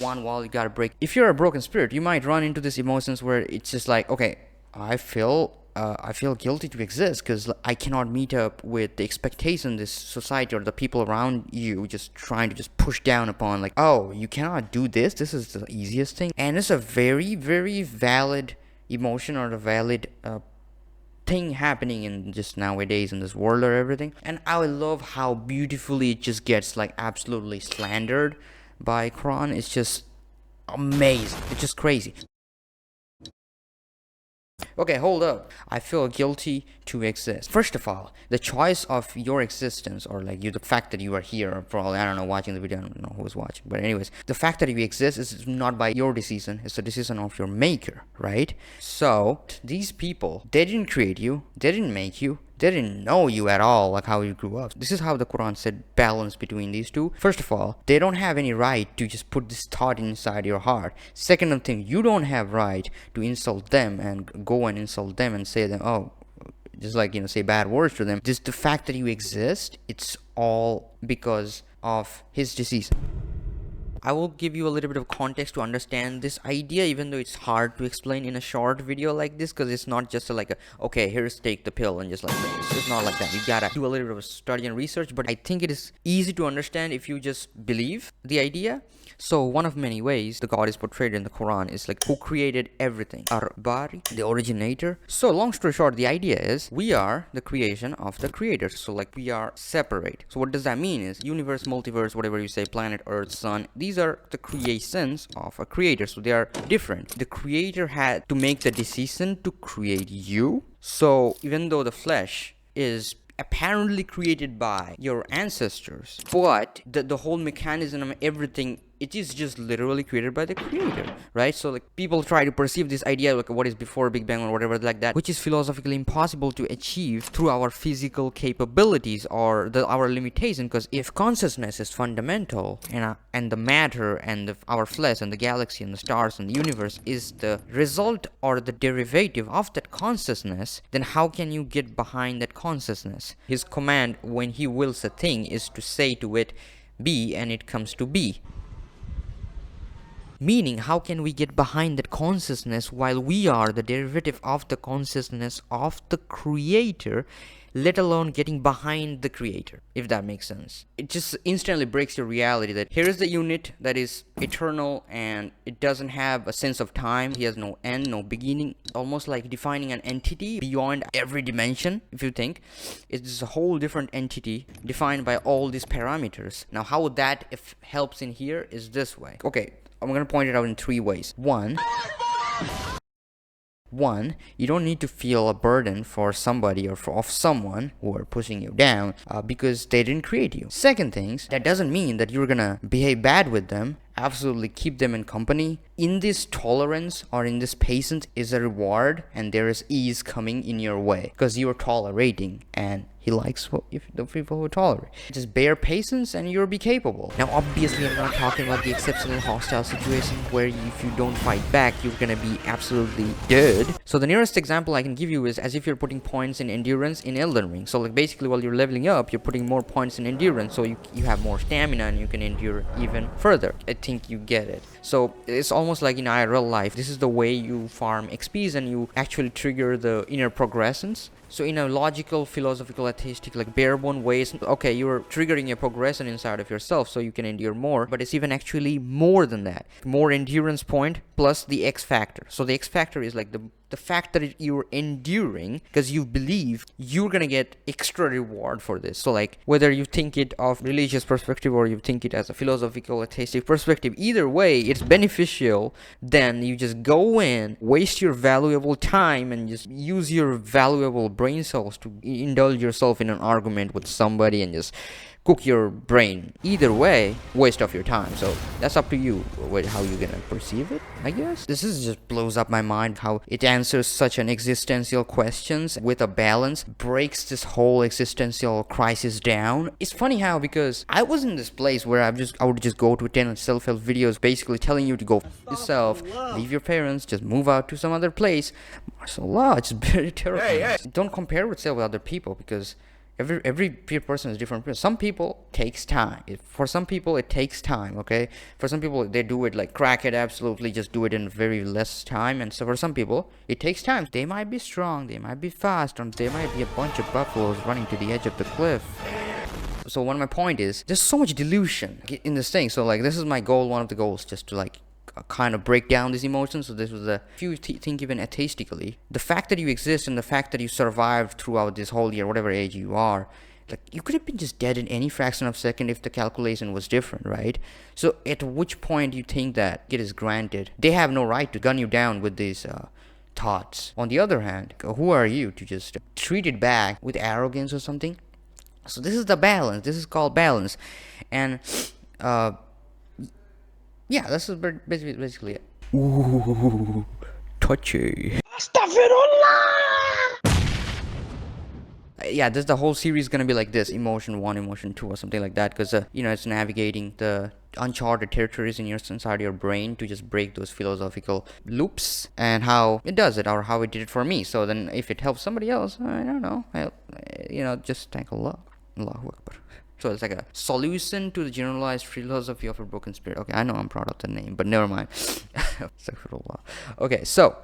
one wall you gotta break. If you're a broken spirit, you might run into these emotions where it's just like, okay, I feel guilty to exist because I cannot meet up with the expectation this society or the people around you just trying to just push down upon, like, oh, you cannot do this. This is the easiest thing. And it's a very, very valid emotion or a valid thing happening in just nowadays in this world or everything. And I love how beautifully it just gets like absolutely slandered by Quran. It's just amazing. It's just crazy. Okay, hold up. I feel guilty to exist. First of all, the choice of your existence, or like the fact that you are here, probably, I don't know, watching the video, I don't know who's watching, but anyways, the fact that you exist is not by your decision, it's the decision of your maker, right? So, these people, they didn't create you, they didn't make you, they didn't know you at all, like how you grew up. This is how the Quran said balance between these two. First of all, they don't have any right to just put this thought inside your heart. Second thing, you don't have right to insult them and go and insult them and say them, oh, just like, say bad words to them. Just the fact that you exist, it's all because of his decision. I will give you a little bit of context to understand this idea, even though it's hard to explain in a short video like this, because it's not just okay, here's take the pill and just like that. It's just not like that. You gotta do a little bit of study and research, but I think it is easy to understand if you just believe the idea. So one of many ways the God is portrayed in the Quran is like who created everything. Ar-Bari, the originator. So long story short, the idea is we are the creation of the creator. So like we are separate. So what does that mean is universe, multiverse, whatever you say, planet, earth, sun, these are the creations of a creator. So they are different. The creator had to make the decision to create you. So even though the flesh is apparently created by your ancestors, but the whole mechanism and everything, it is just literally created by the creator, right? So like people try to perceive this idea like what is before Big Bang or whatever like that, which is philosophically impossible to achieve through our physical capabilities or our limitation. Because if consciousness is fundamental and the matter and our flesh and the galaxy and the stars and the universe is the result or the derivative of that consciousness, then how can you get behind that consciousness? His command when he wills a thing is to say to it be, and it comes to be. Meaning, how can we get behind that consciousness while we are the derivative of the consciousness of the creator, let alone getting behind the creator, if that makes sense. It just instantly breaks your reality that here is the unit that is eternal and it doesn't have a sense of time. He has no end, no beginning, almost like defining an entity beyond every dimension. If you think it's a whole different entity defined by all these parameters. Now how that helps in here is this way. Okay, I'm going to point it out in 3 ways. One, you don't need to feel a burden for somebody or of someone who are pushing you down because they didn't create you. Second things, that doesn't mean that you're gonna behave bad with them. Absolutely keep them in company. In this tolerance or in this patience is a reward, and there is ease coming in your way because you're tolerating, and he likes the people who tolerate. Just bear patience and you'll be capable. Now obviously I'm not talking about the exceptional hostile situation where if you don't fight back you're gonna be absolutely dead. So the nearest example I can give you is as if you're putting points in endurance in Elden Ring. So like basically while you're leveling up, you're putting more points in endurance, so you have more stamina and you can endure even further. I think you get it. So it's almost like in IRL life, this is the way you farm XPs and you actually trigger the inner progressions. So in a logical, philosophical, atheistic, like bare-bone ways, okay, you're triggering a progression inside of yourself so you can endure more, but it's even actually more than that. More endurance point plus the X factor. So the X factor is like the fact that you're enduring because you believe you're gonna get extra reward for this. So like whether you think it of religious perspective or you think it as a philosophical, atheistic perspective, either way it's beneficial. Then you just go in, waste your valuable time and just use your valuable brain cells to indulge yourself in an argument with somebody and just cook your brain. Either way, waste of your time. So that's up to you how you're gonna perceive it, I guess. This is just blows up my mind how it answers such an existential questions with a balance, breaks this whole existential crisis down. It's funny how, because I was in this place where I would just go to 10 self-help videos basically telling you to go yourself, leave your parents, just move out to some other place. Martial law, it's very terrible. Don't compare yourself with other people because Every person is different. Some people takes time. For some people it takes time. Okay, for some people they do it like crack it, absolutely just do it in very less time. And so for some people it takes time. They might be strong, they might be fast, or they might be a bunch of buffaloes running to the edge of the cliff. So one of my point is there's so much delusion in this thing. So like this is my goal, one of the goals, just to like kind of break down these emotions. So this was if you think even atheistically, the fact that you exist and the fact that you survived throughout this whole year, whatever age you are, like you could have been just dead in any fraction of a second if the calculation was different, right? So at which point do you think that it is granted? They have no right to gun you down with these thoughts. On the other hand, who are you to just treat it back with arrogance or something? So this is the balance. This is called balance. And yeah, this is basically it. Ooh, touchy. Yeah, this the whole series is gonna be like this: emotion 1, emotion 2, or something like that. Because it's navigating the uncharted territories inside your brain to just break those philosophical loops, and how it does it, or how it did it for me. So then, if it helps somebody else, I don't know. Just thank Allah. Allahu Akbar. So it's like a solution to the generalized philosophy of a broken spirit. Okay, I know I'm proud of the name, but never mind. Astaghfirullah. Okay, so